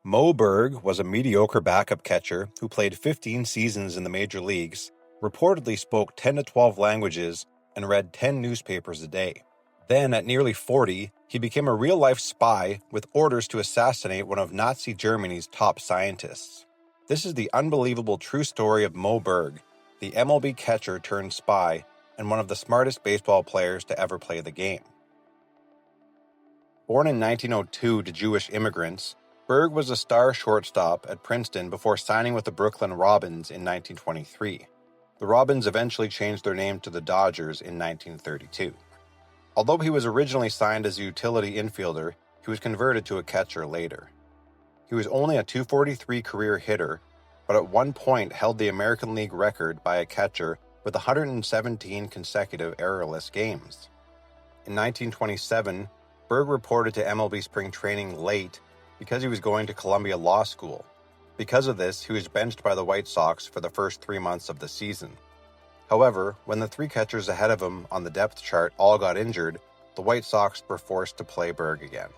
Moe Berg was a mediocre backup catcher who played 15 seasons in the major leagues, reportedly spoke 10 to 12 languages, and read 10 newspapers a day. Then, at nearly 40, he became a real-life spy with orders to assassinate one of Nazi Germany's top scientists. This is the unbelievable true story of Moe Berg, the MLB catcher turned spy, and one of the smartest baseball players to ever play the game. Born in 1902 to Jewish immigrants, Berg was a star shortstop at Princeton before signing with the Brooklyn Robins in 1923. The Robins eventually changed their name to the Dodgers in 1932. Although he was originally signed as a utility infielder, he was converted to a catcher later. He was only a .243 career hitter, but at one point held the American League record by a catcher with 117 consecutive errorless games. In 1927, Berg reported to MLB spring training late because he was going to Columbia Law School. Because of this, he was benched by the White Sox for the first 3 months of the season. However, when the three catchers ahead of him on the depth chart all got injured, the White Sox were forced to play Berg again.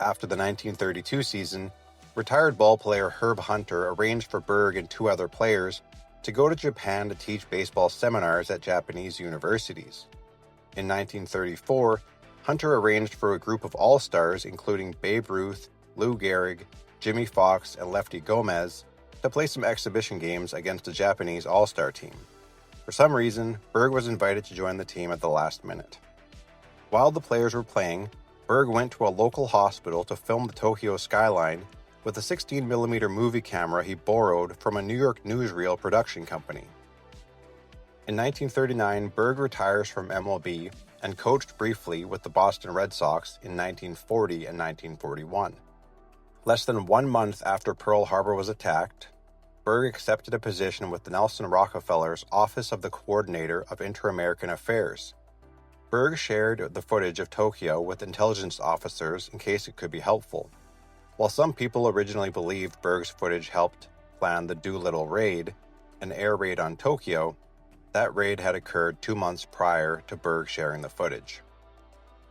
After the 1932 season, retired ballplayer Herb Hunter arranged for Berg and two other players to go to Japan to teach baseball seminars at Japanese universities. In 1934, Hunter arranged for a group of all-stars including Babe Ruth, Lou Gehrig, Jimmy Fox, and Lefty Gomez to play some exhibition games against a Japanese all-star team. For some reason, Berg was invited to join the team at the last minute. While the players were playing, Berg went to a local hospital to film the Tokyo skyline with a 16mm movie camera he borrowed from a New York newsreel production company. In 1939, Berg retires from MLB and coached briefly with the Boston Red Sox in 1940 and 1941. Less than 1 month after Pearl Harbor was attacked, Berg accepted a position with the Nelson Rockefeller's Office of the Coordinator of Inter-American Affairs. Berg shared the footage of Tokyo with intelligence officers in case it could be helpful. While some people originally believed Berg's footage helped plan the Doolittle raid, an air raid on Tokyo, that raid had occurred 2 months prior to Berg sharing the footage.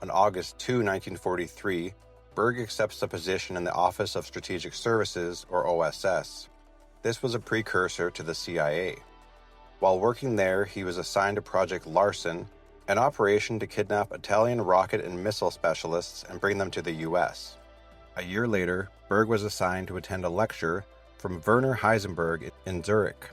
On August 2, 1943, Berg accepts a position in the Office of Strategic Services, or OSS. This was a precursor to the CIA. While working there, he was assigned to Project Larson, an operation to kidnap Italian rocket and missile specialists and bring them to the U.S. A year later, Berg was assigned to attend a lecture from Werner Heisenberg in Zurich.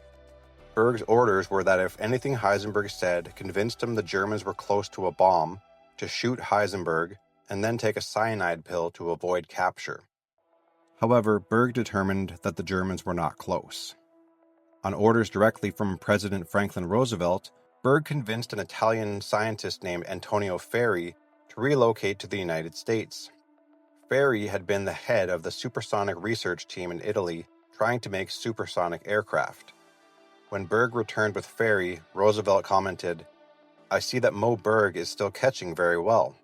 Berg's orders were that if anything Heisenberg said convinced him the Germans were close to a bomb, to shoot Heisenberg and then take a cyanide pill to avoid capture. However, Berg determined that the Germans were not close. On orders directly from President Franklin Roosevelt, Berg convinced an Italian scientist named Antonio Ferri to relocate to the United States. Ferri had been the head of the supersonic research team in Italy trying to make supersonic aircraft. When Berg returned with Ferri, Roosevelt commented, "I see that Moe Berg is still catching very well."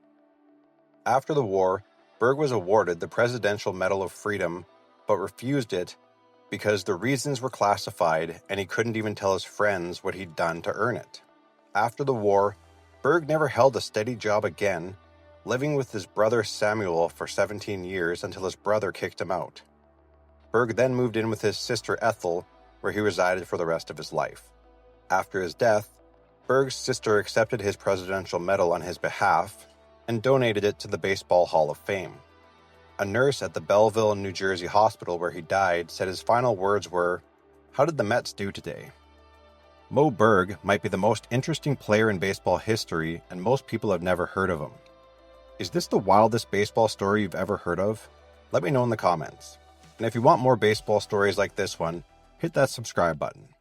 After the war, Berg was awarded the Presidential Medal of Freedom, but refused it because the reasons were classified and he couldn't even tell his friends what he'd done to earn it. After the war, Berg never held a steady job again, living with his brother Samuel for 17 years until his brother kicked him out. Berg then moved in with his sister Ethel, where he resided for the rest of his life. After his death, Berg's sister accepted his presidential medal on his behalf and donated it to the Baseball Hall of Fame. A nurse at the Belleville, New Jersey hospital where he died said his final words were, "How did the Mets do today?" Moe Berg might be the most interesting player in baseball history, and most people have never heard of him. Is this the wildest baseball story you've ever heard of? Let me know in the comments. And if you want more baseball stories like this one, hit that subscribe button.